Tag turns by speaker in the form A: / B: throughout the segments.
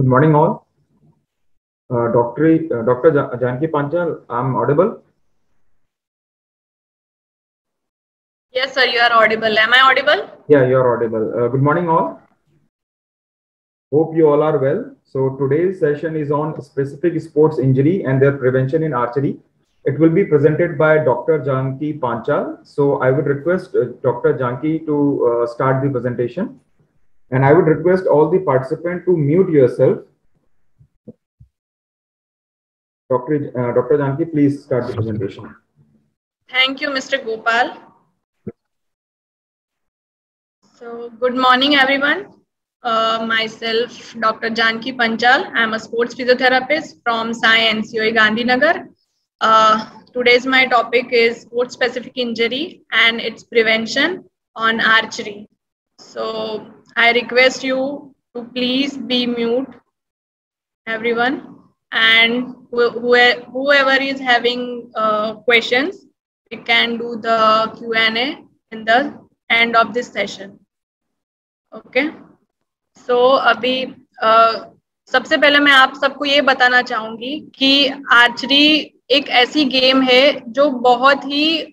A: Good morning, all. Dr. Janki Panchal, I'm audible?
B: Yes, sir, you are audible. Am I audible?
A: Yeah, you're audible. Good morning, all. Hope you all are well. So today's session is on specific sports injury and their prevention in archery. It will be presented by Dr. Janki Panchal. So I would request Dr. Janki to start the presentation. And I would request all the participants to mute yourself. Dr. Janki, please start the presentation.
B: Thank you, Mr. Gopal. So, good morning, everyone. Myself, Dr. Janki Panchal. I'm a sports physiotherapist from Sai NCOE Gandhinagar. Today's my topic is sport-specific injury and its prevention on archery. So, I request you to please be mute, everyone, and whoever is having questions, we can do the Q&A in the end of this session. Okay so अभी सबसे पहले मैं आप सबको ये बताना चाहूंगी कि आर्चरी एक ऐसी गेम है जो बहुत ही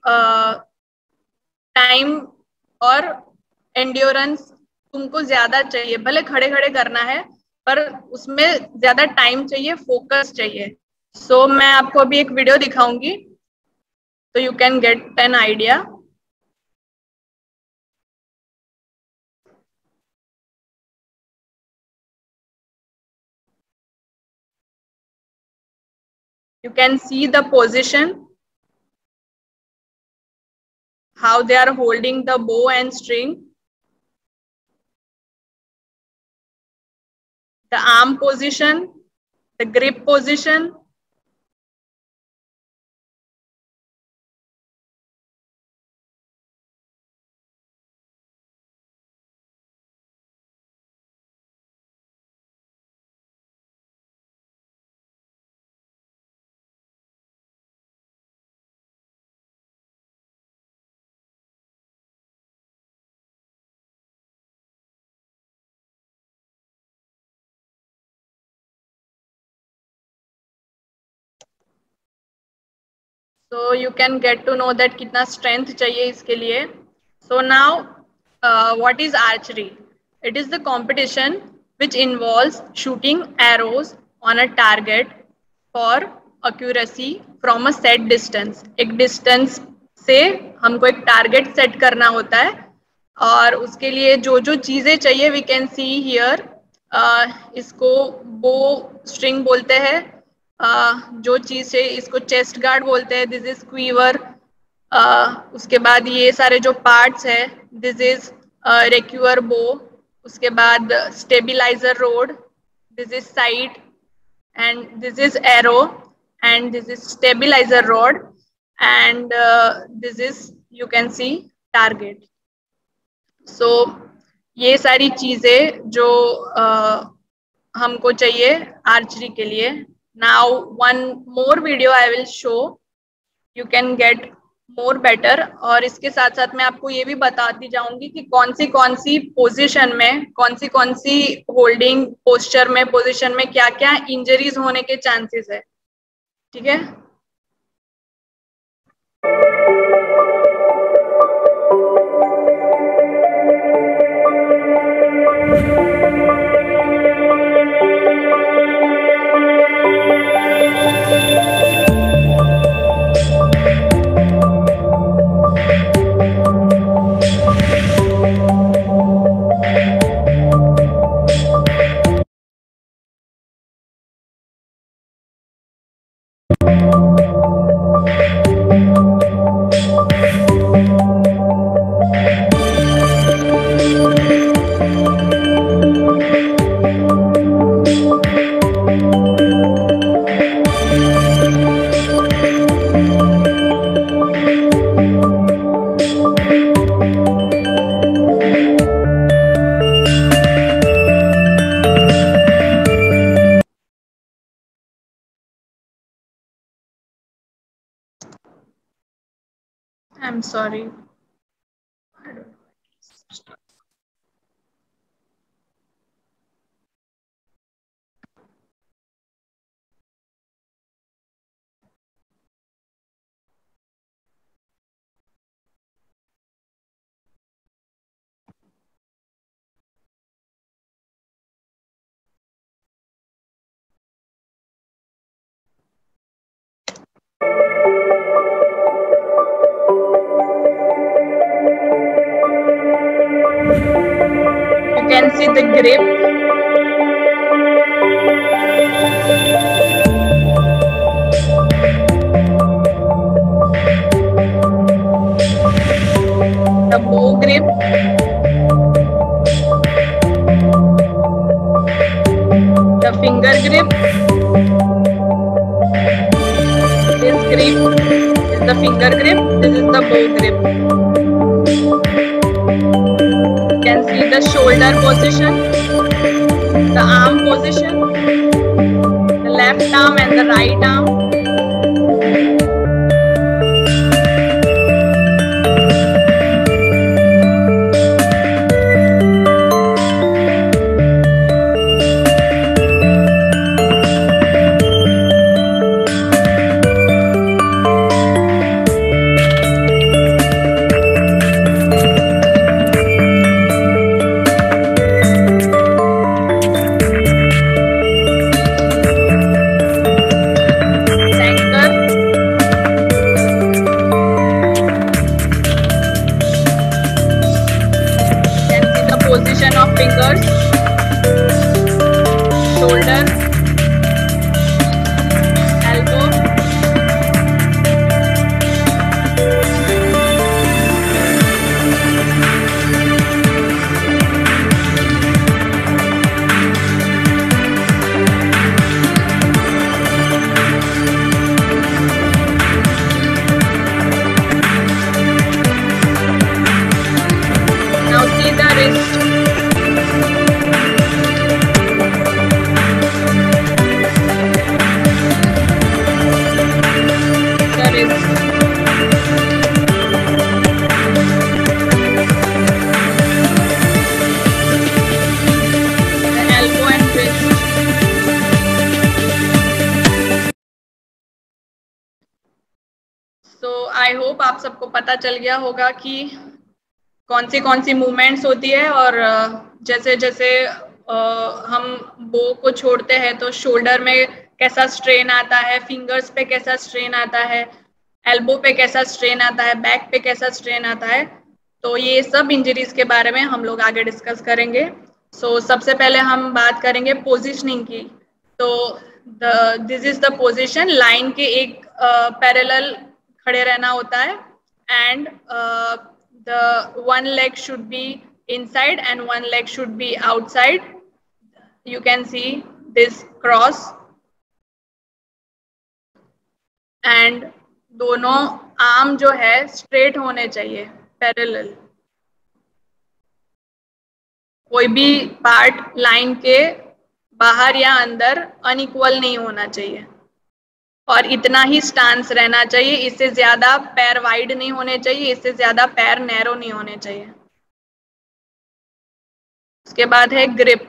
B: टाइम और एंड्योरेंस तुमको ज्यादा चाहिए, भले खड़े खड़े करना है पर उसमें ज्यादा टाइम चाहिए, फोकस चाहिए। सो मैं आपको अभी एक वीडियो दिखाऊंगी तो you can get an idea. You can see the position, how they are holding the bow and string, the arm position, the grip position, so you can get to know that कितना strength चाहिए इसके लिए। So now, what is archery? It is the competition which involves shooting arrows on a target for accuracy from a set distance. एक distance से हमको एक target set करना होता है और उसके लिए जो जो चीजें चाहिए we can see here, इसको bow string बोलते हैं, जो चीज है इसको चेस्ट गार्ड बोलते हैं, दिस इज क्वीवर। उसके बाद ये सारे जो पार्ट्स है, दिस इज रेक्यूअर बो। उसके बाद stabiliser rod, this is sight, and this is arrow, and this is stabiliser rod, and this is you can see target. So ये सारी चीजें जो हमको चाहिए आर्चरी के लिए। Now one more video I will show, you can get more better। और इसके साथ साथ मैं आपको ये भी बताती जाऊंगी कि कौन सी पोजीशन में, कौन सी होल्डिंग पोस्चर में, पोजीशन में क्या क्या इंजरीज होने के चांसेस है। ठीक है, I'm sorry. can see the grip. The bow grip. The finger grip. This grip is the finger grip. This is the bow grip. You can see the shoulder position, the arm position, the left arm and the right arm. Position of fingers, shoulder, elbow, now see the wrist. So I hope आप सबको पता चल गया होगा कि कौन सी movements होती है, और जैसे जैसे हम बो को छोड़ते हैं तो शोल्डर में कैसा स्ट्रेन आता है, फिंगर्स पे कैसा स्ट्रेन आता है, एल्बो पे कैसा स्ट्रेन आता है, बैक पे कैसा स्ट्रेन आता है। तो ये सब इंजरीज के बारे में हम लोग आगे डिस्कस करेंगे। सो सबसे पहले हम बात करेंगे पोजीशनिंग की। तो this is the position, line के एक पैरेलल खड़े रहना होता है, and the one leg should be inside and one leg should be outside. You can see this cross, and दोनों आर्म जो है स्ट्रेट होने चाहिए, पैरेलल। कोई भी पार्ट लाइन के बाहर या अंदर अनइक्वल नहीं होना चाहिए, और इतना ही स्टांस रहना चाहिए। इससे ज्यादा पैर वाइड नहीं होने चाहिए, इससे ज्यादा पैर नैरो नहीं होने चाहिए। उसके बाद है grip.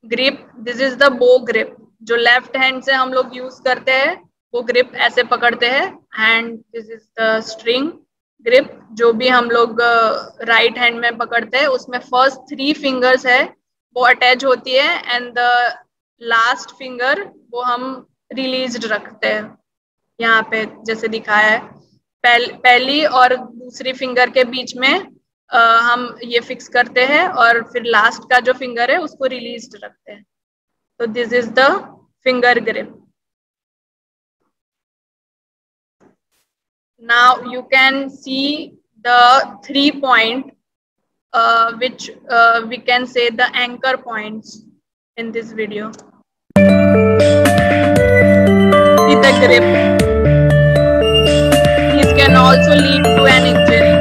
B: Grip, this is the बो ग्रिप। जो लेफ्ट हैंड से हम लोग यूज करते हैं वो ग्रिप ऐसे पकड़ते हैं, and this is the string grip. जो भी हम लोग राइट हैंड में पकड़ते हैं उसमें फर्स्ट 3 फिंगर्स है वो अटैच होती है, एंड द लास्ट फिंगर वो हम रिलीज्ड रखते हैं। यहाँ पे जैसे दिखाया है, पहली और दूसरी फिंगर के बीच में हम ये फिक्स करते हैं, और फिर लास्ट का जो फिंगर है उसको रिलीज्ड रखते हैं। तो this is the finger grip. Now you can see the 3 point which we can say the anchor points in this video. See the grip. These can also lead to an injury.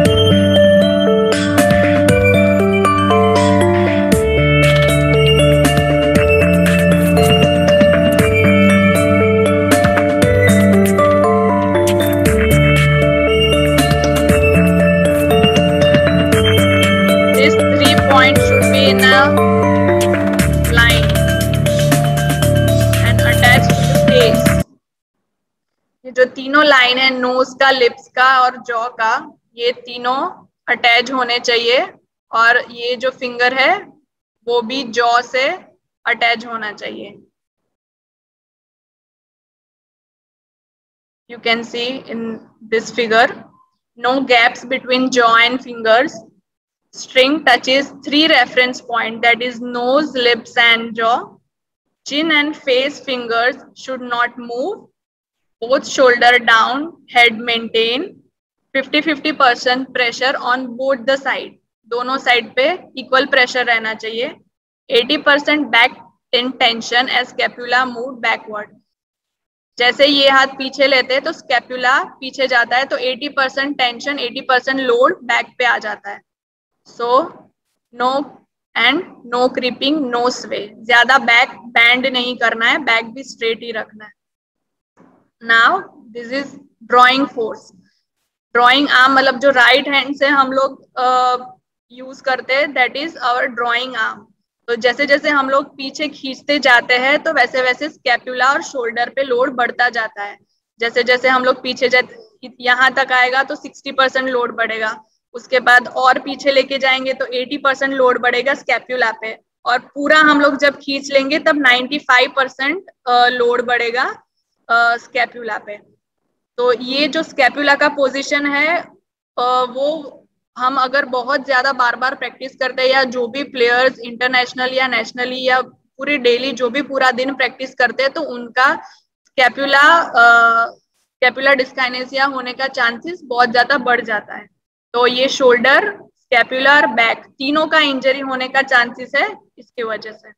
B: These 3 points should be in a line and attached to the face. ये जो तीनों line है, knows का, lips का और jaw का, ये तीनों अटैच होने चाहिए, और ये जो फिंगर है वो भी जॉ से अटैच होना चाहिए। You can see in this figure, no gaps between jaw and fingers. String touches 3 reference points, that is nose, lips and jaw. Chin and face fingers should not move. Both shoulder down, head maintain. 50-50% pressure on both the side. दोनों side पे equal pressure रहना चाहिए. 80% back in tension as scapula move backward. जैसे ये हाथ पीछे लेते हैं तो स्कैपुला पीछे जाता है, तो 80% टेंशन, 80% लोड बैक पे आ जाता है. So no end no creeping, no sway. ज्यादा बैक बैंड नहीं करना है, बैक भी स्ट्रेट ही रखना है. Now this is drawing force. Drawing arm मतलब जो राइट हैंड से हम लोग यूज करते हैं, that is our drawing arm. तो जैसे जैसे हम लोग पीछे खींचते जाते हैं तो वैसे वैसे स्कैपुला और शोल्डर पे लोड बढ़ता जाता है. जैसे जैसे हम लोग पीछे यहाँ तक आएगा तो 60% लोड बढ़ेगा. उसके बाद और पीछे लेके जाएंगे तो 80% लोड बढ़ेगा स्कैपुला पे, और पूरा हम लोग जब खींच लेंगे तब 95% लोड बढ़ेगा स्कैपुला पे. तो ये जो स्कैपुला का पोजीशन है वो हम अगर बहुत ज्यादा बार बार प्रैक्टिस करते हैं, या जो भी प्लेयर्स इंटरनेशनल या नेशनली या पूरी डेली जो भी पूरा दिन प्रैक्टिस करते हैं, तो उनका स्कैपुला डिस्काइनेसिया होने का चांसेस बहुत ज्यादा बढ़ जाता है. तो ये शोल्डर, स्कैपुला और बैक तीनों का इंजरी होने का चांसेस है इसकी वजह से.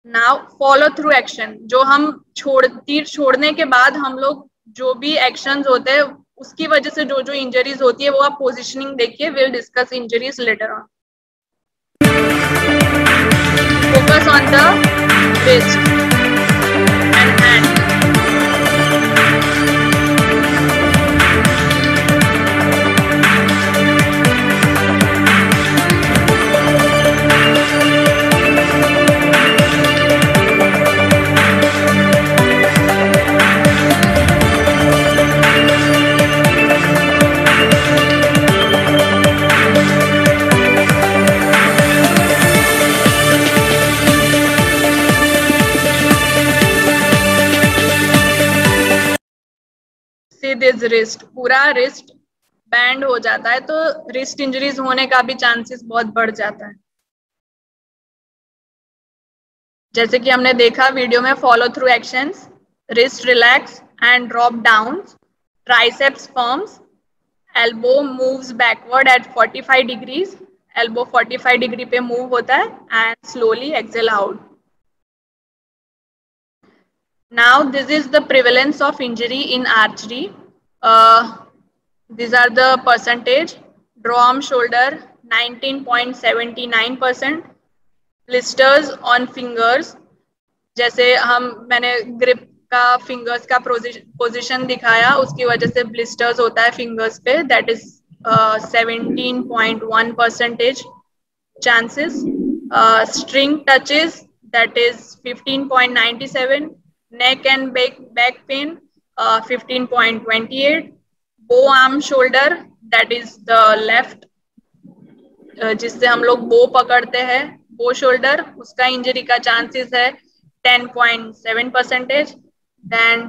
B: Now follow through action. जो हम तीर छोड़ने के बाद हम लोग जो भी एक्शंस होते हैं उसकी वजह से जो जो इंजरीज होती है वो आप पोजीशनिंग देखिए. Will discuss injuries later on. Focus on the wrist and hand. This wrist, पूरा रिस्ट बैंड हो जाता है, तो रिस्ट इंजरीज होने का भी चांसेस बहुत बढ़ जाता है. जैसे कि हमने देखा वीडियो में, follow through actions, wrist relax and drop down, triceps firms, elbow moves backward at 45 degrees. Elbow 45 degree पे मूव होता है and slowly exhale out. Now this is the prevalence of injury in archery. These are the percentage. Draw arm shoulder 19.79%. Blisters on fingers. जैसे मैंने grip का fingers का position दिखाया, उसकी वजह से blisters होता है fingers पे. That is 17.1% chances. String touches, that is 15.97. Neck and back pain 15.28. bow arm shoulder, that is the left, जिससे हम लोग बो पकड़ते हैं, बो शोल्डर, उसका इंजरी का चांसेस है 10.7%. देन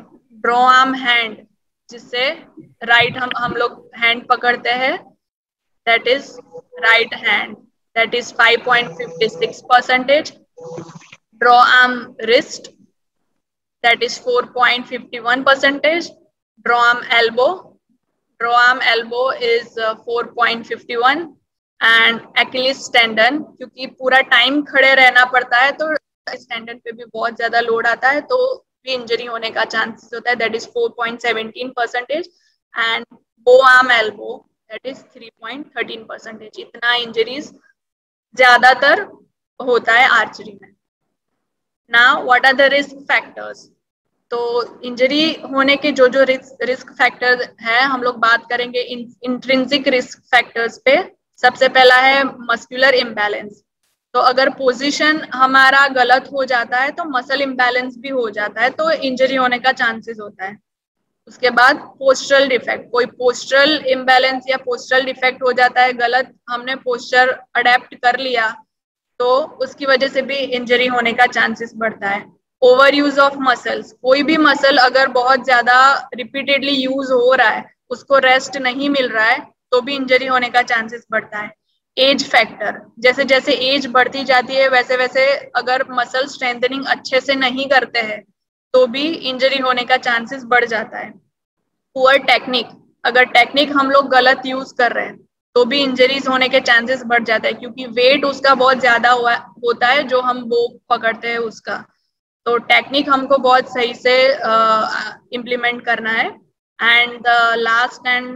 B: ड्रॉ आर्म हैंड, जिससे राइट हम लोग हैंड पकड़ते हैं, that is right hand, that is 5.56%. Draw arm wrist, that is 4.51%. Draw arm elbow is 4.51. and Achilles tendon, क्योंकि पूरा टाइम खड़े रहना पड़ता है तो इस टेंडन पे भी बहुत ज्यादा लोड आता है, तो भी इंजरी होने का चांसेस होता है, that is 4.17%. and bow arm elbow, that is 3.13%. इतना इंजरीज ज्यादातर होता है आर्चरी में. Now, what are the risk factors? तो इंजरी होने के जो जो रिस्क फैक्टर है हम लोग बात करेंगे इंट्रिंसिक रिस्क फैक्टर्स पे. सबसे पहला है मस्कुलर इम्बैलेंस. तो अगर पोजीशन हमारा गलत हो जाता है तो मसल इम्बैलेंस भी हो जाता है, तो इंजरी होने का चांसेस होता है. उसके बाद पोस्चरल डिफेक्ट, कोई पोस्चरल इम्बैलेंस या पोस्चरल डिफेक्ट हो जाता है, गलत हमने पोस्चर अडेप्ट कर लिया तो उसकी वजह से भी इंजरी होने का चांसेस बढ़ता है. ओवर यूज ऑफ मसल्स, कोई भी मसल अगर बहुत ज्यादा रिपीटेडली यूज हो रहा है, उसको रेस्ट नहीं मिल रहा है, तो भी इंजरी होने का चांसेस बढ़ता है। एज फैक्टर, जैसे जैसे एज बढ़ती जाती है वैसे वैसे अगर मसल स्ट्रेंथनिंग अच्छे से नहीं करते हैं तो भी इंजरी होने का चांसेस बढ़ जाता है। पुअर टेक्निक, अगर टेक्निक हम लोग गलत यूज कर रहे हैं तो भी इंजरीज होने के चांसेस बढ़ जाते हैं, क्योंकि वेट उसका बहुत ज्यादा होता है जो हम वो पकड़ते हैं उसका। तो टेक्निक हमको बहुत सही से इम्प्लीमेंट करना है। And the last and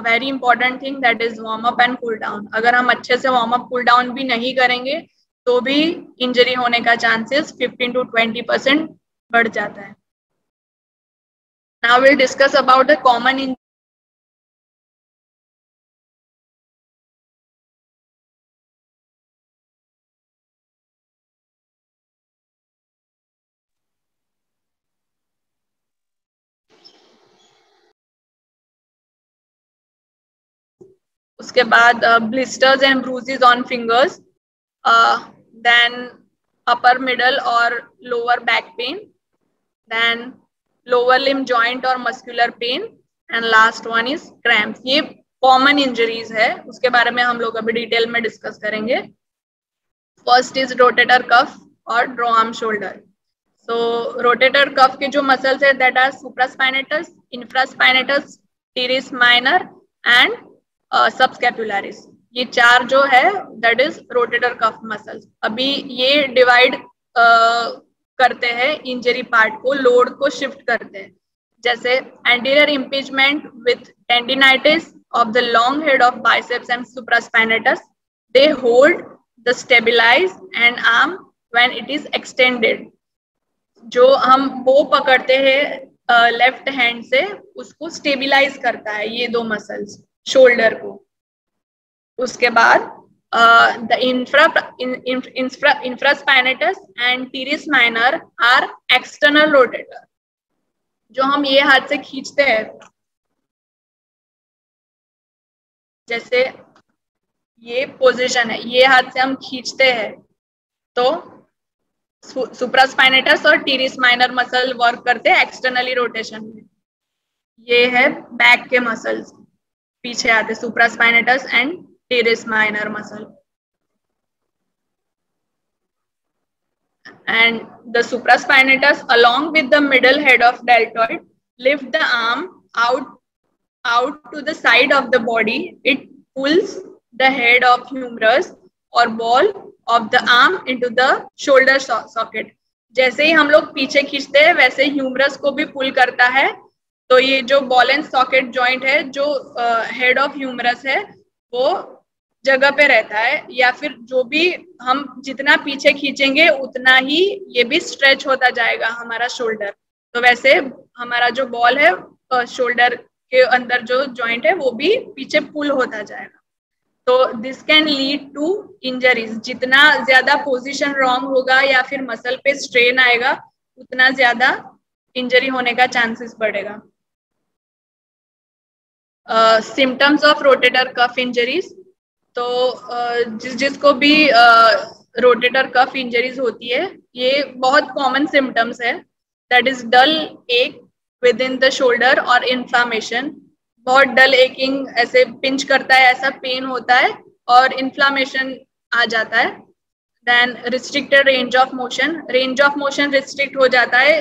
B: very important thing that is warm up and cool down. अगर हम अच्छे से वार्म अप कूल डाउन भी नहीं करेंगे तो भी इंजरी होने का चांसेस 15 to 20% बढ़ जाता है। Now we'll discuss about the common injury. उसके बाद blisters and bruises on fingers, then upper middle or lower back pain, then lower limb joint or muscular pain, and last one is cramps. ये common injuries है, उसके बारे में हम लोग अभी डिटेल में डिस्कस करेंगे। फर्स्ट इज रोटेटर कफ और draw arm shoulder. So rotator cuff के जो मसल्स है that are supraspinatus, infraspinatus, teres minor and subscapularis. ये चार जो है that is rotator cuff muscles. अभी ये डिवाइड करते हैं इंजरी पार्ट को, लोड को शिफ्ट करते हैं। जैसे anterior impingement with tendinitis of the long head of biceps and supraspinatus, they hold the stabilized and arm when it is extended. जो हम वो पकड़ते हैं लेफ्ट हैंड से, उसको स्टेबिलाइज करता है ये दो मसल्स शोल्डर को। उसके बाद the infraspinatus and teres minor are external rotator। जो हम ये हाथ से खींचते हैं, जैसे ये पोजीशन है, ये हाथ से हम खींचते हैं तो सुप्रास्पाइनेटस और टीरिस माइनर मसल वर्क करते हैं एक्सटर्नली रोटेशन में। ये है बैक के मसल्स, पीछे आते supraspinatus and teres minor muscle. And the supraspinatus along with the middle head of deltoid lift the arm out to the side of the body. It pulls the head of humerus or ball of the arm into the shoulder socket. जैसे ही हम लोग पीछे खींचते हैं वैसे humerus को भी पुल करता है। तो ये जो बॉल एंड सॉकेट जॉइंट है, जो हेड ऑफ ह्यूमरस है वो जगह पे रहता है, या फिर जो भी हम जितना पीछे खींचेंगे उतना ही ये भी स्ट्रेच होता जाएगा हमारा शोल्डर। तो वैसे हमारा जो बॉल है शोल्डर के अंदर जो जॉइंट है वो भी पीछे पुल होता जाएगा। तो this can lead to injuries. जितना ज्यादा पोजीशन रॉन्ग होगा या फिर मसल पे स्ट्रेन आएगा उतना ज्यादा इंजरी होने का चांसेस बढ़ेगा। Symptoms of rotator cuff injuries. तो जिसको भी रोटेटर कफ इंजरीज होती है, ये बहुत कॉमन सिम्टम्स है। दैट इज डल एक विद इन द शोल्डर और इन्फ्लामेशन। बहुत डल एकिंग, ऐसे पिंच करता है, ऐसा पेन होता है और इन्फ्लामेशन आ जाता है। Then restricted range of motion. Range of motion restrict हो जाता है,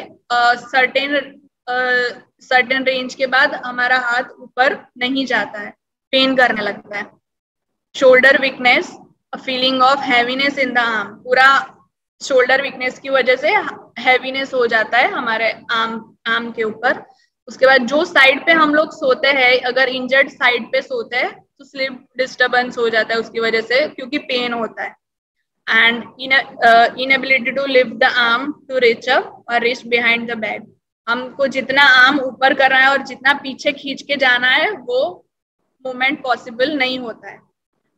B: सर्टेन रेंज के बाद हमारा हाथ ऊपर नहीं जाता है, पेन करने लगता है। Shoulder weakness, feeling of heaviness in the arm. पूरा शोल्डर वीकनेस की वजह से हैवीनेस हो जाता है हमारे आर्म के ऊपर। उसके बाद जो साइड पे हम लोग सोते हैं, अगर इंजर्ड साइड पे सोते हैं तो स्लीप डिस्टर्बेंस हो जाता है उसकी वजह से, क्योंकि पेन होता है। And inability to lift the arm to reach up और रीच बिहाइंड द बैक। हमको जितना आर्म ऊपर करना है और जितना पीछे खींच के जाना है वो मूवमेंट पॉसिबल नहीं होता है।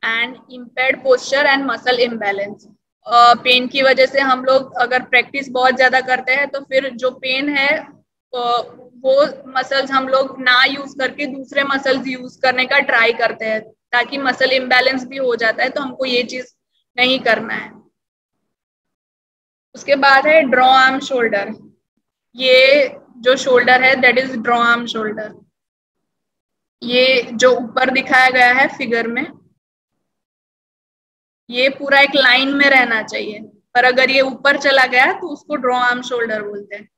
B: And impaired posture and muscle imbalance. Pain की वजह से हम लोग अगर प्रैक्टिस बहुत ज्यादा करते हैं तो फिर जो पेन है वो मसल्स हम लोग ना यूज करके दूसरे मसल्स यूज करने का ट्राई करते हैं, ताकि मसल इम्बैलेंस भी हो जाता है। तो हमको ये चीज नहीं करना है। उसके बाद है ड्रॉ आर्म शोल्डर। ये जो शोल्डर है that is draw arm shoulder. ये जो ऊपर दिखाया गया है फिगर में, ये पूरा एक लाइन में रहना चाहिए, पर अगर ये ऊपर चला गया तो उसको ड्रॉ आर्म शोल्डर बोलते हैं।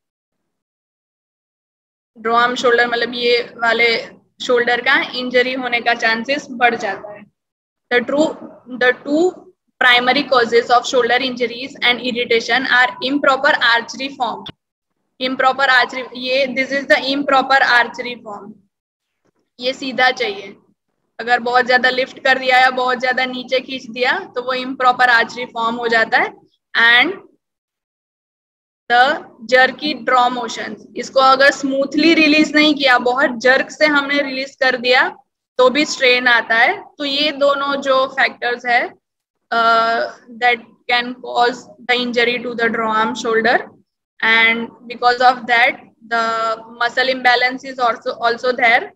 B: ड्रॉ आर्म शोल्डर मतलब ये वाले शोल्डर का इंजरी होने का चांसेस बढ़ जाता है। The two primary causes of shoulder injuries and irritation are improper archery form. Improper archery, ये this is the improper archery form. ये सीधा चाहिए, अगर बहुत ज्यादा लिफ्ट कर दिया या बहुत ज्यादा नीचे खींच दिया तो वो इम्प्रॉपर आर्चरी फॉर्म हो जाता है। And the jerky draw motion, इसको अगर स्मूथली रिलीज नहीं किया, बहुत जर्क से हमने रिलीज कर दिया तो भी स्ट्रेन आता है। तो ये दोनों जो फैक्टर्स है that can cause the injury to the draw arm shoulder, and because of that the muscle imbalance is also there.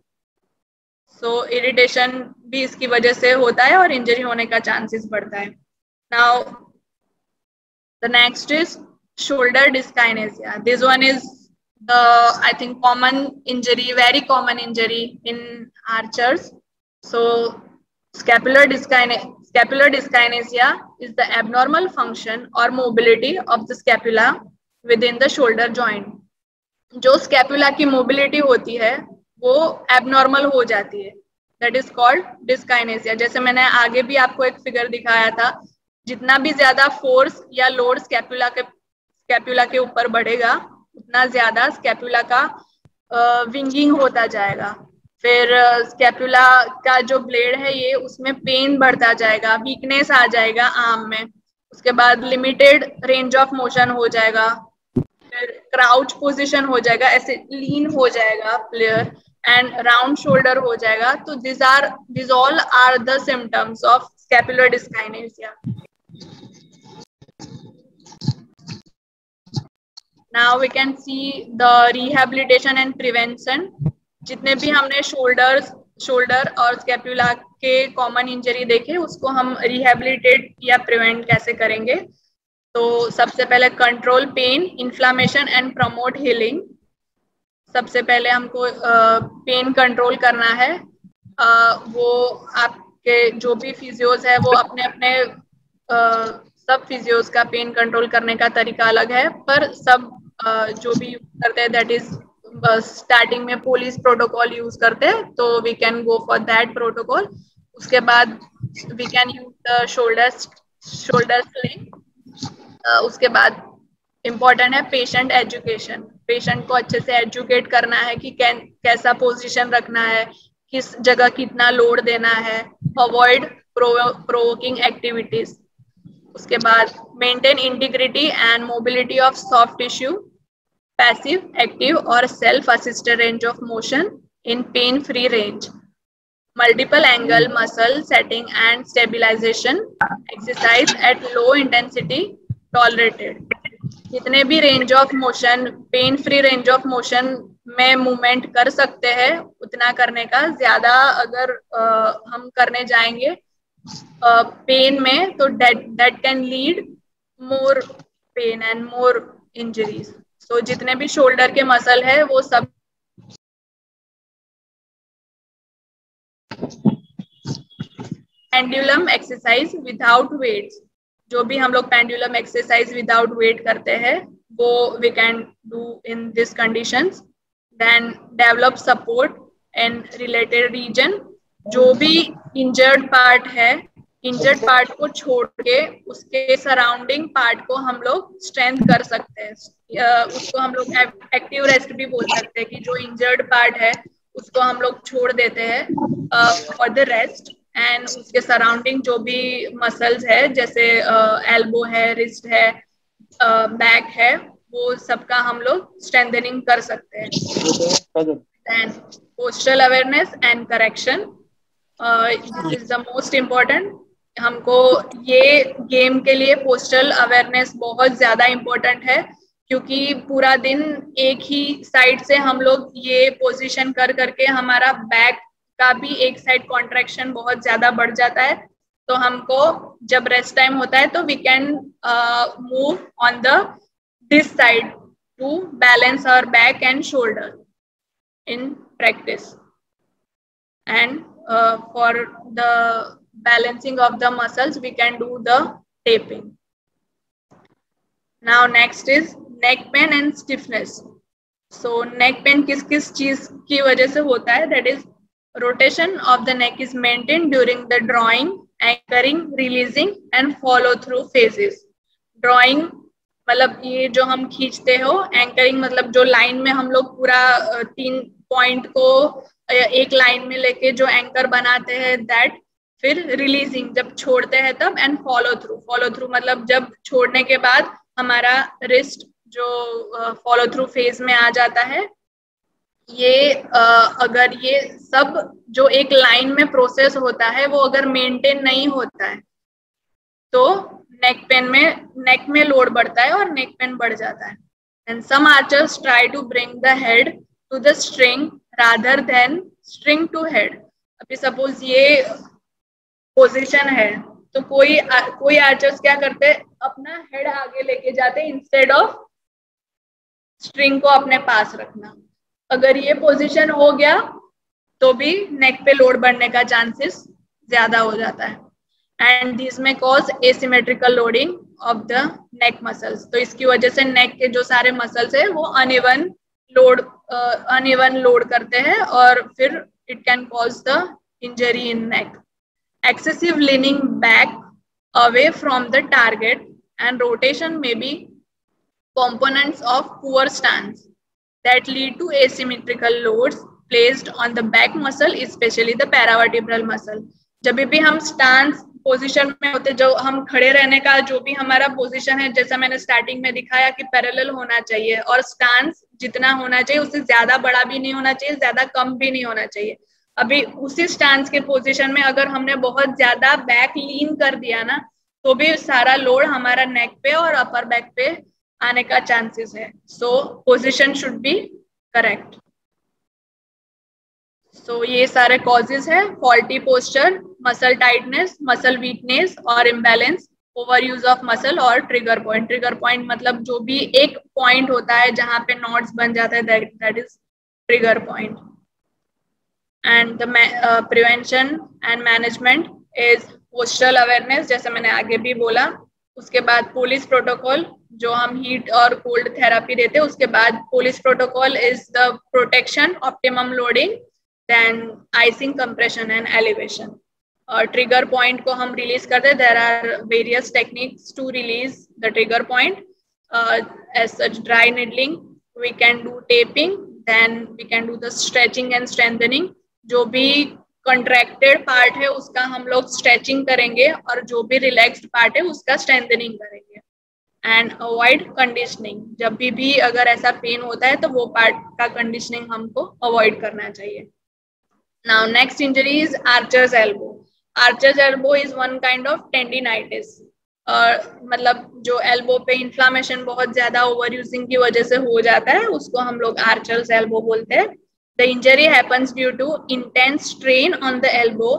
B: So irritation भी इसकी वजह से होता है और इंजरी होने का चांसेस बढ़ता है। Now the next is shoulder dyskinesia. This one is the, I think, common injury, very common injury in archers. So scapular dyskinesia is the abnormal function or mobility of the scapula within the shoulder joint. जो scapula की mobility होती है वो abnormal हो जाती है, that is called dyskinesia. जैसे मैंने आगे भी आपको एक फिगर दिखाया था, जितना भी ज्यादा फोर्स या लोड स्कैपुला के ऊपर बढ़ेगा उतना ज्यादा स्कैपुला का विंगिंग होता जाएगा। फिर स्कैपुला का जो ब्लेड है ये, उसमें पेन बढ़ता जाएगा, वीकनेस आ जाएगा आर्म में। उसके बाद लिमिटेड रेंज ऑफ मोशन हो जाएगा, फिर क्राउच पोजीशन हो जाएगा, ऐसे लीन हो जाएगा प्लेयर, एंड राउंड शोल्डर हो जाएगा। तो this all are the symptoms of scapular dyskinesia. Now we can see the rehabilitation and prevention. जितने भी हमने शोल्डर और स्कैपुला के कॉमन इंजरी देखे, उसको हम रिहेबिलिटेट या प्रिवेंट कैसे करेंगे। तो सबसे पहले control pain, inflammation and promote healing. सबसे पहले हमको पेन कंट्रोल करना है। वो आपके जो भी फिजियोज है वो अपने अपने सब फिजियोज का पेन कंट्रोल करने का तरीका अलग है, पर सब जो भी यूज करते हैं दैट इज स्टार्टिंग में पुलिस प्रोटोकॉल यूज करते हैं, तो we can go for that protocol. उसके बाद we can use the shoulder sling. उसके बाद इम्पोर्टेंट है पेशेंट एजुकेशन। पेशेंट को अच्छे से एजुकेट करना है कि कैसा पोजीशन रखना है, किस जगह कितना लोड देना है, अवॉइड प्रोवोकिंग एक्टिविटीज। उसके बाद maintain integrity and mobility of soft tissue, passive, active और self assisted range of motion in pain free range, multiple angle muscle setting and stabilisation, exercise at low intensity tolerated. जितने भी range of motion, pain free range of motion में movement कर सकते हैं उतना करने का। ज्यादा अगर हम करने जाएंगे पेन में तो that can lead more pain and more injuries. So जितने भी शोल्डर के मसल है वो सब पेंडुलम एक्सरसाइज विदाउट वेट्स, जो भी हम लोग पेंडुलम एक्सरसाइज विदाउट वेट करते हैं वो we can do in this conditions. Then develop support in related region. जो भी इंजर्ड पार्ट है, इंजर्ड पार्ट को छोड़ के उसके सराउंडिंग पार्ट को हम लोग स्ट्रेंथ कर सकते हैं। उसको हम लोग एक्टिव रेस्ट भी बोल सकते हैं कि जो इंजर्ड पार्ट है उसको हम लोग छोड़ देते हैं फॉर द रेस्ट, एंड उसके सराउंडिंग जो भी मसल्स है जैसे एल्बो है, रिस्ट है, बैक है, वो सबका हम लोग स्ट्रेंथनिंग कर सकते हैं। देन postural awareness and correction, this is the most important. हमको ये गेम के लिए पोस्चरल अवेयरनेस बहुत ज्यादा इम्पोर्टेंट है, क्योंकि पूरा दिन एक ही साइड से हम लोग ये पोजीशन कर करके हमारा बैक का भी एक साइड कॉन्ट्रैक्शन बहुत ज्यादा बढ़ जाता है। तो हमको जब रेस्ट टाइम होता है तो we can move on the this side to balance our back and shoulder in practice. and for the balancing of the muscles we can do the taping. Now next is neck pain and stiffness. So neck pain किस चीज की वजह से होता है? That is rotation of the neck is maintained during the drawing, anchoring, releasing and follow through phases. Drawing मतलब ये जो हम खींचते हो, एंकरिंग मतलब जो लाइन में हम लोग पूरा 3 पॉइंट को एक लाइन में लेके जो एंकर बनाते हैं दैट, फिर रिलीजिंग जब छोड़ते हैं तब, एंड फॉलो थ्रू मतलब जब छोड़ने के बाद हमारा रिस्ट जो फॉलो थ्रू फेज में आ जाता है। ये अगर ये सब जो एक लाइन में प्रोसेस होता है वो अगर मेंटेन नहीं होता है तो नेक में लोड बढ़ता है और नेक पेन बढ़ जाता है। And some archers try to bring the head to the string rather than string to head. अभी सपोज ये पोजीशन है तो कोई आर्चर्स क्या करते हैं, अपना हेड आगे लेके जाते इंस्टेड ऑफ स्ट्रिंग को अपने पास रखना। अगर ये पोजीशन हो गया तो भी नेक पे लोड बढ़ने का चांसेस ज्यादा हो जाता है। एंड दिस में cause asymmetrical loading of the neck muscles. तो इसकी वजह से नेक के जो सारे मसल्स है वो अनइवन लोड करते हैं और फिर it can cause the injury in neck. Excessive leaning back away from the target and rotation may be components of poor stance that lead to asymmetrical loads placed on the back muscle, especially the paravertebral muscle. जब भी हम stance position में होते, जो हम खड़े रहने का जो भी हमारा पोजीशन है, जैसा मैंने स्टार्टिंग में दिखाया कि पैरेलल होना चाहिए और स्टांस जितना होना चाहिए उससे ज्यादा बड़ा भी नहीं होना चाहिए, ज्यादा कम भी नहीं होना चाहिए। अभी उसी स्टांस के पोजीशन में अगर हमने बहुत ज्यादा बैक लीन कर दिया ना तो भी सारा लोड हमारा नेक पे और अपर बैक पे आने का चांसेस है। So position should be correct. So ये सारे कॉजेज है, faulty posture, muscle tightness, muscle weakness और imbalance, over use of muscle और ट्रिगर पॉइंट। ट्रिगर पॉइंट मतलब जो भी एक पॉइंट होता है जहां पे नॉट्स बन जाता है, that is trigger point. And the prevention and management is postural awareness, जैसे मैंने आगे भी बोला। उसके बाद पुलिस प्रोटोकॉल, जो हम हीट और कोल्ड थेरापी देते हैं। उसके बाद police protocol is the protection, optimum loading, then icing, compression and elevation. और ट्रिगर पॉइंट को हम रिलीज करते हैं। There are various techniques to release the trigger point, as such dry needling, we can do taping, then we can do the stretching and strengthening. जो भी contracted part है उसका हम लोग स्ट्रेचिंग करेंगे और जो भी रिलैक्स्ड पार्ट है उसका स्ट्रेंथनिंग करेंगे। एंड अवॉइड कंडीशनिंग, जब भी अगर ऐसा पेन होता है तो वो पार्ट का कंडीशनिंग हमको अवॉइड करना चाहिए। Now next injury is archers elbow. Archers elbow is one kind of tendinitis, मतलब जो एल्बो पे इन्फ्लामेशन बहुत ज्यादा ओवर यूजिंग की वजह से हो जाता है, उसको हम लोग आर्चर्स एल्बो बोलते हैं। The injury happens due to intense strain on the elbow,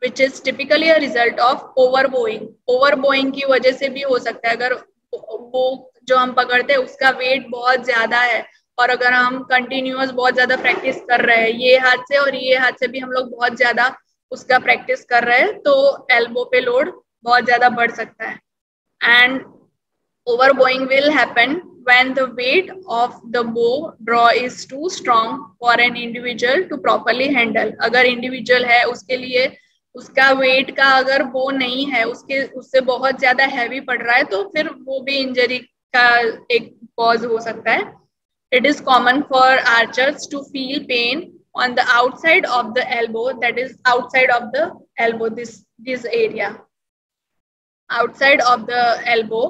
B: which is typically a result of overbowing. Overbowing की वजह से भी हो सकता है। अगर वो जो हम पकड़ते हैं उसका वेट बहुत ज्यादा है और अगर हम कंटिन्यूअस बहुत ज्यादा प्रैक्टिस कर रहे हैं, ये हाथ से और ये हाथ से भी हम लोग बहुत ज्यादा उसका प्रैक्टिस कर रहे हैं, तो एल्बो पे लोड बहुत ज्यादा बढ़ सकता है। And overbowing will happen when the weight of the bow draw is too strong for an individual to properly handle. अगर इंडिविजुअल है उसके लिए उसका वेट का अगर बो नहीं है, उससे बहुत ज्यादा हैवी पड़ रहा है, तो फिर वो भी इंजरी का एक कॉज हो सकता है। It is common for archers to feel pain on the outside of the elbow, that is outside of the elbow, this area outside of the elbow.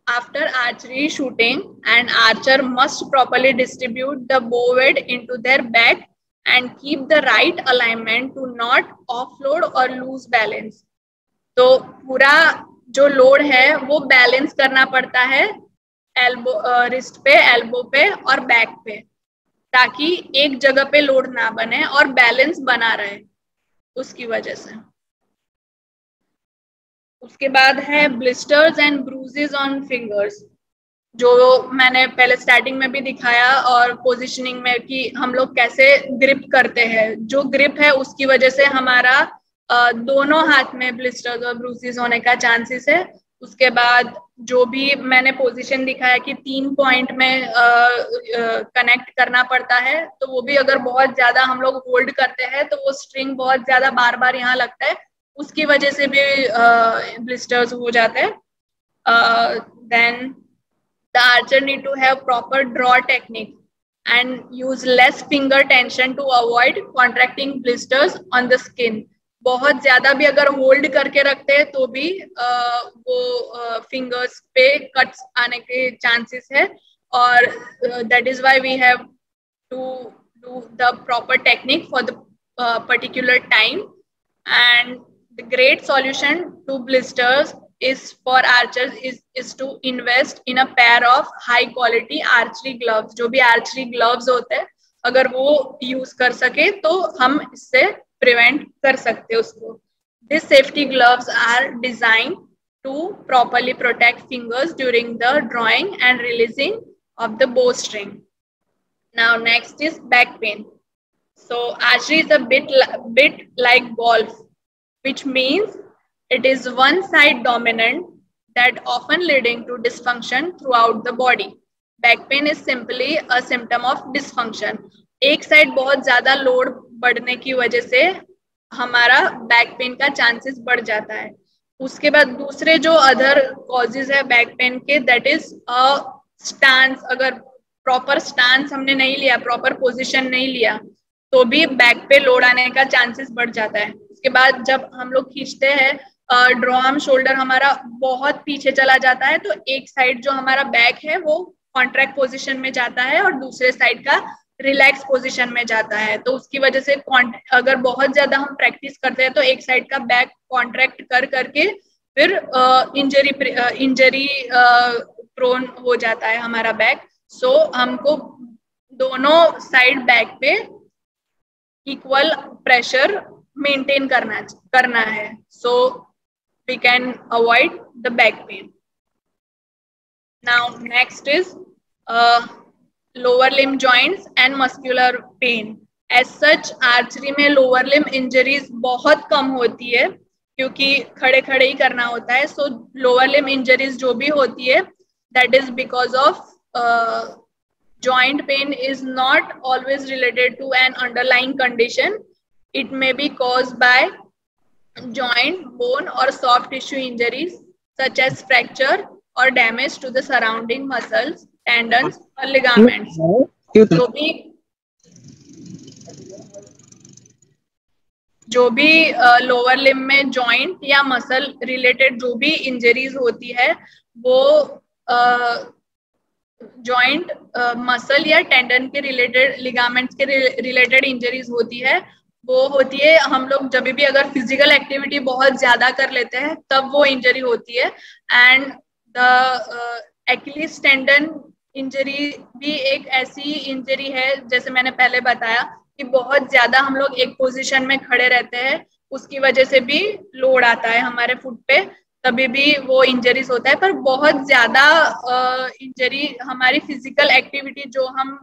B: After archery shooting, an archer must properly distribute the bow weight into their back and keep the right alignment to not offload or lose balance. तो पूरा जो load है वो balance करना पड़ता है elbow, wrist पे, elbow पे और बैक पे, ताकि एक जगह पे लोड ना बने और बैलेंस बना रहे उसकी वजह से। उसके बाद है blisters and bruises on fingers. जो मैंने पहले स्टार्टिंग में भी दिखाया और पोजीशनिंग में कि हम लोग कैसे ग्रिप करते हैं। जो ग्रिप है उसकी वजह से हमारा दोनों हाथ में ब्लिस्टर्स और ब्रूसेस होने का चांसेस है। उसके बाद जो भी मैंने पोजीशन दिखाया कि 3 पॉइंट में कनेक्ट करना पड़ता है, तो वो भी अगर बहुत ज्यादा हम लोग होल्ड करते हैं तो वो स्ट्रिंग बहुत ज्यादा बार बार यहाँ लगता है, उसकी वजह से भी ब्लिस्टर्स हो जाते हैं। Then the archer need to have proper draw technique and use less finger tension to avoid contracting blisters on the skin. बहुत ज्यादा भी अगर होल्ड करके रखते हैं तो भी वो फिंगर्स पे कट्स आने के चांसेस है, और that is why we have to do the proper technique for the particular time. And the great solution to blisters is for archers is to invest in a pair of high quality archery gloves. जो भी archery gloves होते हैं अगर वो use कर सके तो हम इससे prevent कर सकते हैं उसको. These safety gloves are designed to properly protect fingers during the drawing and releasing of the bowstring. Now next is back pain. So archery is a bit like golf, which means it is one side dominant that often leading to dysfunction throughout the body. Back pain is simply a symptom of dysfunction. एक side बहुत ज्यादा load बढ़ने की वजह से हमारा back pain का chances बढ़ जाता है. उसके बाद दूसरे जो अदर कॉजेज है बैक पेन के, दैट इज स्टांस. अगर प्रॉपर स्टांस हमने नहीं लिया, प्रॉपर पोजीशन नहीं लिया, तो भी बैक पे लोड आने का चांसेस बढ़ जाता है. उसके बाद जब हम लोग खींचते हैं ड्रॉ आर्म, शोल्डर हमारा बहुत पीछे चला जाता है, तो एक साइड जो हमारा बैक है वो कॉन्ट्रैक्ट पोजीशन में जाता है और दूसरे साइड का रिलैक्स पोजीशन में जाता है. तो उसकी वजह से अगर बहुत ज्यादा हम प्रैक्टिस करते हैं तो एक साइड का बैक कॉन्ट्रैक्ट कर करके फिर इंजरी प्रोन हो जाता है हमारा बैक. सो हमको दोनों साइड बैक पे इक्वल प्रेशर मेंटेन करना है, so we can avoid the back pain. Now next is lower limb joints and muscular pain. As such archery में लोअर लिम्ब इंजरीज बहुत कम होती है क्योंकि खड़े खड़े ही करना होता है. सो लोअर लिम्ब इंजरीज जो भी होती है that is because of joint pain is not always related to an underlying condition. It may be caused by joint, bone or soft tissue injuries such as fracture or damage to the surrounding muscles, tendons or ligaments. जो भी lower limb में joint या muscle related जो भी injuries होती है वो joint, muscle या टेंडन के रिलेटेड, लिगामेंट्स के रिलेटेड इंजरीज होती है. वो होती है हम लोग जब भी अगर फिजिकल एक्टिविटी बहुत ज्यादा कर लेते हैं तब वो इंजरी होती है. And the Achilles tendon injury भी एक ऐसी इंजरी है, जैसे मैंने पहले बताया कि बहुत ज्यादा हम लोग एक पोजीशन में खड़े रहते हैं, उसकी वजह से भी लोड आता है हमारे फुट पे, तभी भी वो इंजरीज होता है. पर बहुत ज्यादा इंजरी हमारी फिजिकल एक्टिविटी जो हम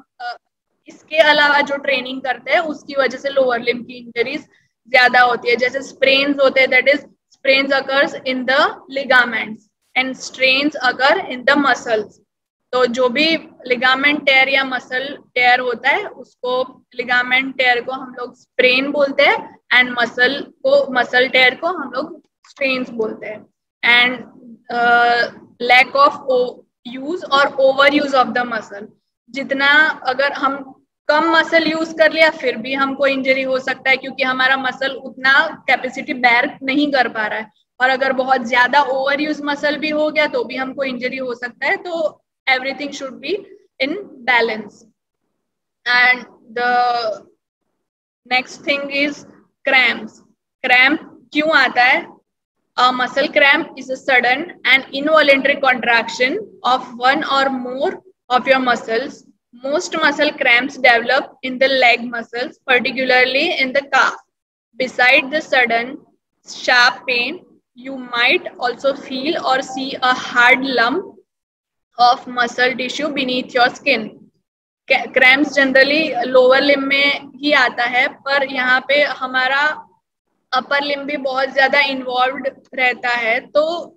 B: इसके अलावा जो ट्रेनिंग करते हैं उसकी वजह से लोअर लिम्ब की इंजरीज ज्यादा होती है. जैसे स्प्रेन्स होते हैं, that is sprains occurs in the ligaments and strains occur in the muscles. तो जो भी लिगामेंट टेयर या मसल टेयर होता है उसको, लिगामेंट टेयर को हम लोग स्प्रेन बोलते हैं एंड मसल टेयर को हम लोग स्ट्रेन्स बोलते हैं. एंड लैक ऑफ यूज और over use of the muscle. जितना अगर हम कम मसल यूज कर लिया फिर भी हमको इंजरी हो सकता है क्योंकि हमारा मसल उतना कैपेसिटी बेयर नहीं कर पा रहा है, और अगर बहुत ज्यादा ओवर यूज मसल भी हो गया तो भी हमको इंजरी हो सकता है. तो everything should be in balance. And the next thing is cramps. Cramp क्यों आता है? A muscle cramp is a sudden and involuntary contraction of one or more of your muscles. Most muscle cramps develop in the leg muscles, particularly in the calf. Beside the sudden sharp pain, you might also feel or see a hard lump of muscle tissue beneath your skin. Cramps generally lower limb में ही आता है, पर यहाँ पे हमारा upper limb भी बहुत ज्यादा इन्वॉल्व्ड रहता है, तो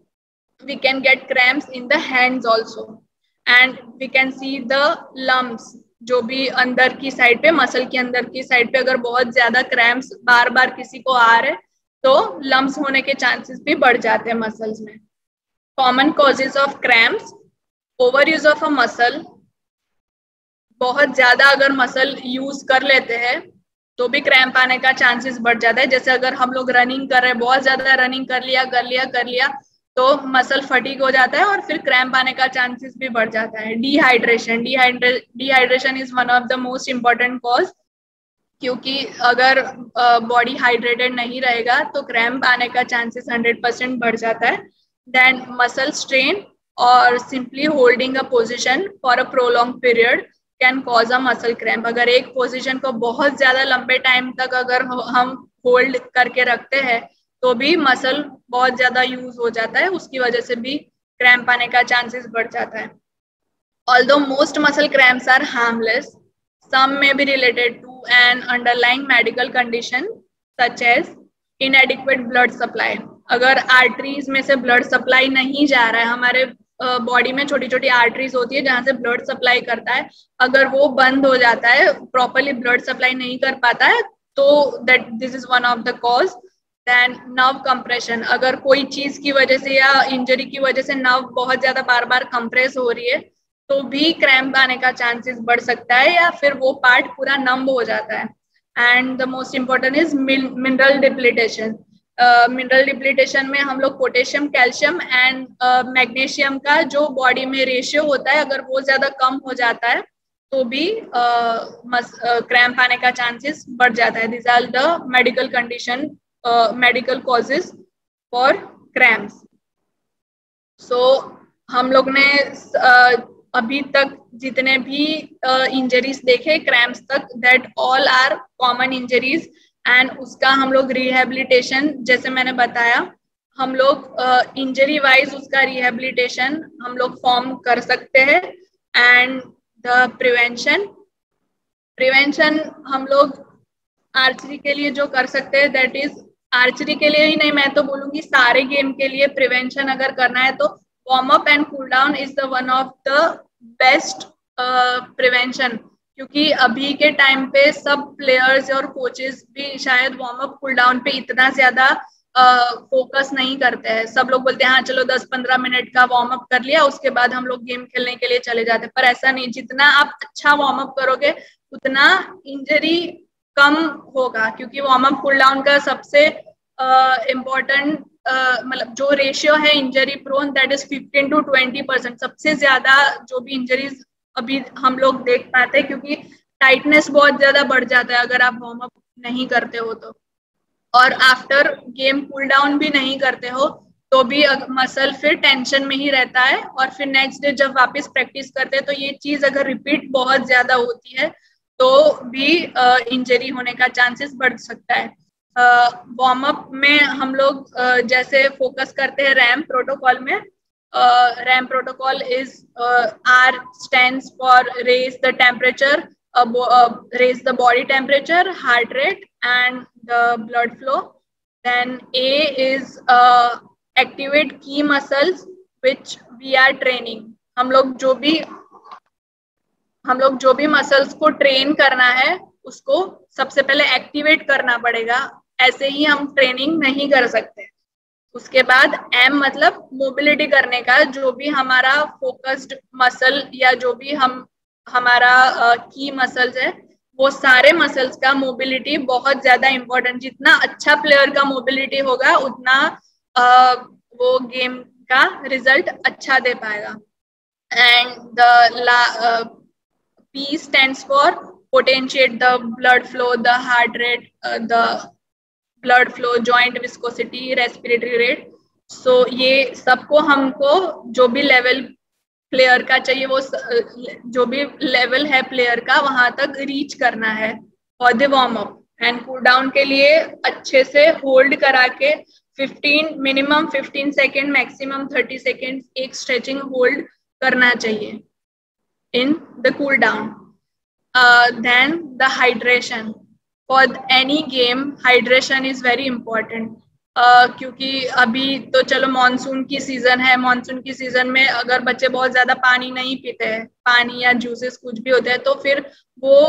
B: we can get cramps in the hands also and we can see the lumps, जो भी अंदर की साइड पे, मसल की अंदर की साइड पे अगर बहुत ज्यादा क्रैम्प्स बार बार किसी को आ रहे तो लम्प्स होने के चांसेस भी बढ़ जाते हैं मसल्स में. Common causes of cramps, over use of a muscle, बहुत ज्यादा अगर मसल यूज कर लेते हैं तो भी क्रैम्प आने का चांसेस बढ़ जाता है. जैसे अगर हम लोग रनिंग कर रहे हैं, बहुत ज्यादा रनिंग कर लिया तो मसल फटीग हो जाता है और फिर क्रैम्प आने का चांसेस भी बढ़ जाता है. Dehydration is one of the most important cause, क्योंकि अगर बॉडी हाइड्रेटेड नहीं रहेगा तो क्रैम्प आने का चांसेस 100% बढ़ जाता है. देन मसल स्ट्रेन और simply holding a position for a prolong period can cause a muscle cramp. अगर एक पोजीशन को बहुत ज्यादा लंबे टाइम तक अगर हम होल्ड करके रखते हैं तो भी मसल बहुत ज्यादा यूज हो जाता है, उसकी वजह से भी क्रैम्प आने का चांसेस बढ़ जाता है. Although most muscle cramps are harmless, some may be related to an underlying medical condition such as inadequate blood supply. अगर आर्टरीज में से ब्लड सप्लाई नहीं जा रहा है, हमारे बॉडी में छोटी छोटी आर्टरीज होती है जहां से ब्लड सप्लाई करता है, अगर वो बंद हो जाता है, प्रॉपरली ब्लड सप्लाई नहीं कर पाता है, तो that this is one of the cause. Then nerve compression, अगर कोई चीज की वजह से या इंजरी की वजह से नर्व बहुत ज्यादा बार बार कंप्रेस हो रही है तो भी क्रैम्प आने का चांसेस बढ़ सकता है, या फिर वो पार्ट पूरा नंब हो जाता है. And the most important is mineral depletion. Mineral depletion में हम लोग पोटेशियम, कैल्शियम एंड मैग्नीशियम का जो बॉडी में रेशियो होता है, अगर वो ज्यादा कम हो जाता है तो भी क्रैम्प आने का चांसेस बढ़ जाता है. This are the medical condition, medical causes for cramps. So हम लोग ने अभी तक जितने भी इंजरीज देखे क्रैम्प्स तक, that all are common injuries, and उसका हम लोग रिहेबिलिटेशन, जैसे मैंने बताया, हम लोग इंजरी वाइज उसका रिहेबिलिटेशन हम लोग फॉर्म कर सकते हैं. एंड द प्रिवेंशन हम लोग आर्चरी के लिए जो कर सकते हैं, दैट इज, आर्चरी के लिए ही नहीं, मैं तो बोलूंगी सारे गेम के लिए प्रिवेंशन अगर करना है तो warm up and cool down is the one of the best prevention. क्योंकि अभी के टाइम पे सब प्लेयर्स और कोचेस भी शायद वार्म अप कूल डाउन पे इतना ज्यादा फोकस नहीं करते हैं. सब लोग बोलते हैं हाँ चलो 10-15 मिनट का वार्म अप कर लिया, उसके बाद हम लोग गेम खेलने के लिए चले जाते हैं, पर ऐसा नहीं. जितना आप अच्छा वार्म अप करोगे उतना इंजरी कम होगा, क्योंकि वार्म अप कूल डाउन का सबसे इम्पोर्टेंट मतलब जो रेशियो है injury prone, that is 15 to 20%. सबसे ज्यादा जो भी इंजरीज अभी हम लोग देख पाते हैं, क्योंकि टाइटनेस बहुत ज्यादा बढ़ जाता है अगर आप वार्म अप नहीं करते हो तो, और आफ्टर गेम कूल डाउन भी नहीं करते हो तो भी मसल फिर टेंशन में ही रहता है, और फिर नेक्स्ट डे जब वापस प्रैक्टिस करते हैं तो ये चीज अगर रिपीट बहुत ज्यादा होती है तो भी इंजरी होने का चांसेस बढ़ सकता है. वार्म अप में हम लोग जैसे फोकस करते हैं रैम प्रोटोकॉल में. RAM protocol is R stands for raise the temperature, raise the body temperature, heart rate and the blood flow. Then A is activate key muscles which we are training. हम लोग जो भी muscles को train करना है उसको सबसे पहले एक्टिवेट करना पड़ेगा, ऐसे ही हम ट्रेनिंग नहीं कर सकते. उसके बाद M मतलब मोबिलिटी करने का, जो भी हमारा फोकस्ड मसल या जो भी हमारा की मसल्स है, वो सारे मसल्स का मोबिलिटी बहुत ज्यादा इम्पोर्टेंट. जितना अच्छा प्लेयर का मोबिलिटी होगा उतना वो गेम का रिजल्ट अच्छा दे पाएगा. And the P stands for potentiate the blood flow, the heart rate, the blood flow, joint viscosity, respiratory rate. So ये सबको हमको जो भी लेवल प्लेयर का चाहिए, वो जो भी लेवल है प्लेयर का वहां तक रीच करना है for the warm up. And cool down के लिए अच्छे से होल्ड करा के 15 सेकेंड, मैक्सिमम 30 सेकेंड एक स्ट्रेचिंग होल्ड करना चाहिए in the cool down. Then the hydration. For any game, hydration is very important. क्योंकि अभी तो चलो मानसून की सीजन है, मानसून की सीजन में अगर बच्चे बहुत ज्यादा पानी नहीं पीते हैं, पानी या जूसेस कुछ भी होते हैं, तो फिर वो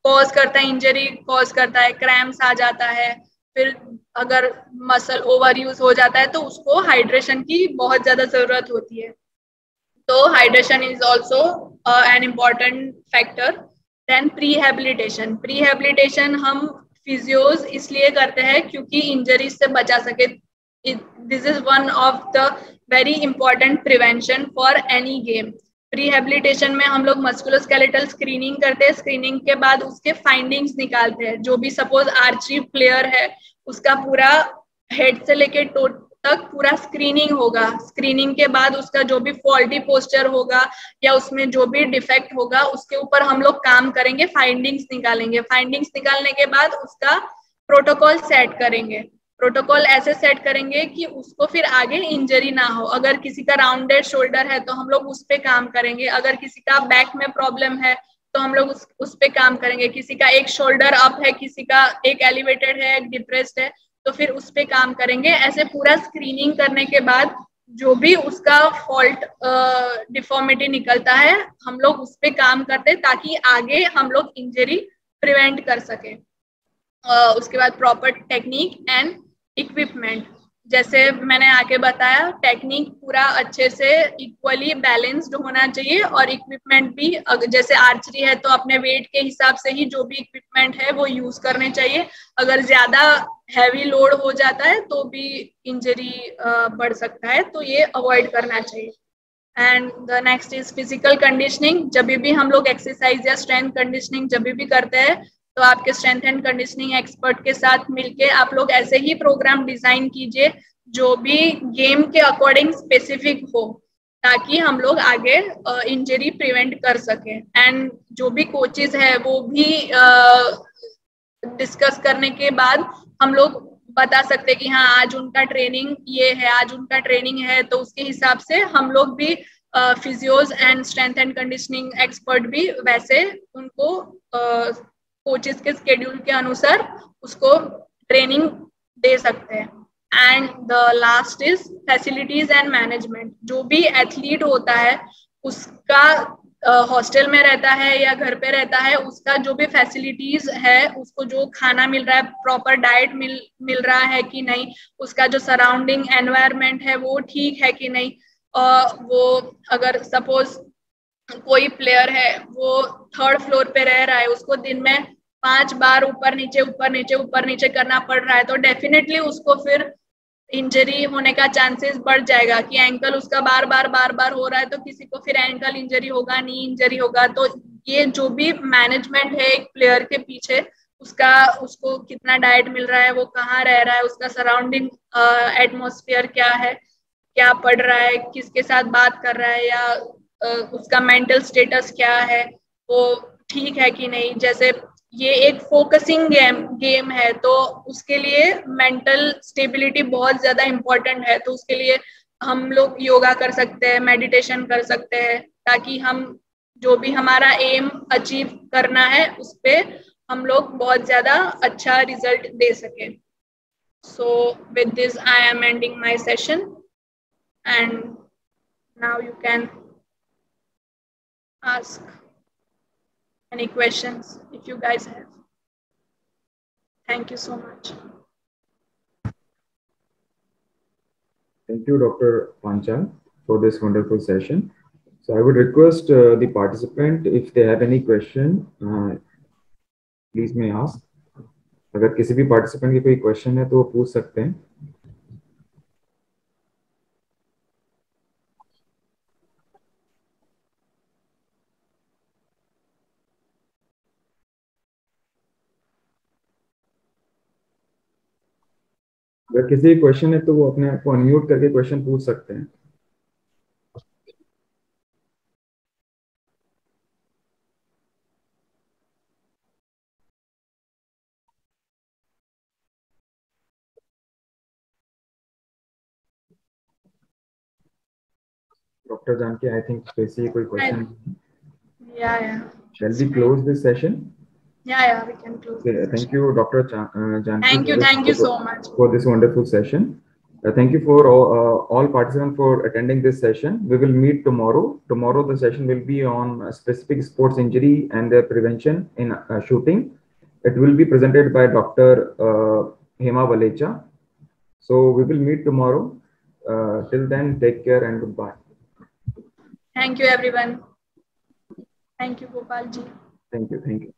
B: कॉज करता है इंजरी, कॉज करता है क्रैम्प्स आ जाता है, फिर अगर मसल ओवर यूज हो जाता है तो उसको हाइड्रेशन की बहुत ज्यादा जरूरत होती है. तो hydration is also an important factor. Then prehabilitation हम फिजियोज इसलिए करते हैं क्योंकि इंजरीज से बचा सके. This is one of the very important prevention for any game. Prehabilitation में हम लोग मस्कुलोस्केलेटल स्क्रीनिंग करते हैं. स्क्रीनिंग के बाद उसके फाइंडिंग्स निकालते हैं. जो भी सपोज आर्चरी प्लेयर है, उसका पूरा हेड से लेके टो तक पूरा स्क्रीनिंग होगा. स्क्रीनिंग के बाद उसका जो भी फॉल्टी पोस्चर होगा या उसमें जो भी डिफेक्ट होगा उसके ऊपर हम लोग काम करेंगे, फाइंडिंग्स निकालेंगे. फाइंडिंग्स निकालने के बाद उसका प्रोटोकॉल सेट करेंगे. प्रोटोकॉल ऐसे सेट करेंगे कि उसको फिर आगे इंजरी ना हो. अगर किसी का राउंडेड शोल्डर है तो हम लोग उस पे काम करेंगे. अगर किसी का बैक में प्रॉब्लम है तो हम लोग उस पे काम करेंगे. किसी का एक शोल्डर अप है, किसी का एक एलिवेटेड है, एक डिप्रेस्ड है, तो फिर उस पे काम करेंगे. ऐसे पूरा स्क्रीनिंग करने के बाद जो भी उसका फॉल्ट डिफॉर्मिटी निकलता है हम लोग उस पे काम करते हैं ताकि आगे हम लोग इंजरी प्रिवेंट कर सके. उसके बाद प्रॉपर टेक्निक एंड इक्विपमेंट. जैसे मैंने आगे बताया, टेक्निक पूरा अच्छे से इक्वली बैलेंस्ड होना चाहिए और इक्विपमेंट भी जैसे आर्चरी है तो अपने वेट के हिसाब से ही जो भी इक्विपमेंट है वो यूज करने चाहिए. अगर ज्यादा हैवी लोड हो जाता है तो भी इंजरी बढ़ सकता है, तो ये अवॉइड करना चाहिए. And the next is physical conditioning. जब भी हम लोग एक्सरसाइज या स्ट्रेंथ कंडीशनिंग जब भी करते हैं तो आपके स्ट्रेंथ एंड कंडीशनिंग एक्सपर्ट के साथ मिलके आप लोग ऐसे ही प्रोग्राम डिजाइन कीजिए जो भी गेम के अकॉर्डिंग स्पेसिफिक हो, ताकि हम लोग आगे इंजरी प्रिवेंट कर सके. एंड जो भी कोचेस है वो भी डिस्कस करने के बाद हम लोग बता सकते हैं कि हाँ आज उनका ट्रेनिंग ये है, आज उनका ट्रेनिंग है, तो उसके हिसाब से हम लोग भी physios and strength and conditioning expert भी वैसे उनको कोचेस के स्केड्यूल के अनुसार उसको ट्रेनिंग दे सकते हैं. And the last is facilities and management. जो भी एथलीट होता है उसका हॉस्टल में रहता है या घर पे रहता है, उसका जो भी फैसिलिटीज है, उसको जो खाना मिल रहा है, प्रॉपर डाइट मिल रहा है कि नहीं, उसका जो सराउंडिंग एनवायरनमेंट है वो ठीक है कि नहीं. वो अगर सपोज कोई प्लेयर है वो 3rd फ्लोर पे रह रहा है, उसको दिन में 5 बार ऊपर नीचे करना पड़ रहा है, तो डेफिनेटली उसको फिर इंजरी होने का चांसेस बढ़ जाएगा. कि एंकल उसका बार बार हो रहा है तो किसी को फिर एंकल इंजरी होगा, नी इंजरी होगा. तो ये जो भी मैनेजमेंट है एक प्लेयर के पीछे, उसको कितना डाइट मिल रहा है, वो कहाँ रह रहा है, उसका सराउंडिंग एटमॉस्फेयर क्या है, क्या पढ़ रहा है, किसके साथ बात कर रहा है, या उसका मेंटल स्टेटस क्या है, वो ठीक है कि नहीं. जैसे ये एक फोकसिंग गेम है तो उसके लिए मेंटल स्टेबिलिटी बहुत ज्यादा इम्पोर्टेंट है. तो उसके लिए हम लोग योगा कर सकते हैं, मेडिटेशन कर सकते हैं, ताकि हम जो भी हमारा एम अचीव करना है उस पे हम लोग बहुत ज्यादा अच्छा रिजल्ट दे सके. So with this I am ending my session and now you can ask any questions if you guys have. Thank you so much.
A: Thank you, Dr. Panchal, for this wonderful session. So I would request the participant, if they have any question, please may ask. अगर किसी भी participant की कोई question है तो वो पूछ सकते हैं. अगर किसी की क्वेश्चन है तो वो अपने आप को अनम्यूट करके क्वेश्चन पूछ सकते हैं. Dr. Janki, I think Stacy कोई question?
B: Yeah.
A: Shall we close this session?
B: Yeah, we can close.
A: Thank you, Dr. Janki.
B: Thank you so much
A: for this wonderful session. Thank you for all participants for attending this session. We will meet tomorrow. Tomorrow the session will be on specific sports injury and their prevention in shooting. It will be presented by Dr. Hema Valecha. So we will meet tomorrow. Till then, take care and goodbye.
B: Thank you, everyone. Thank you, Gopal ji.
A: Thank you.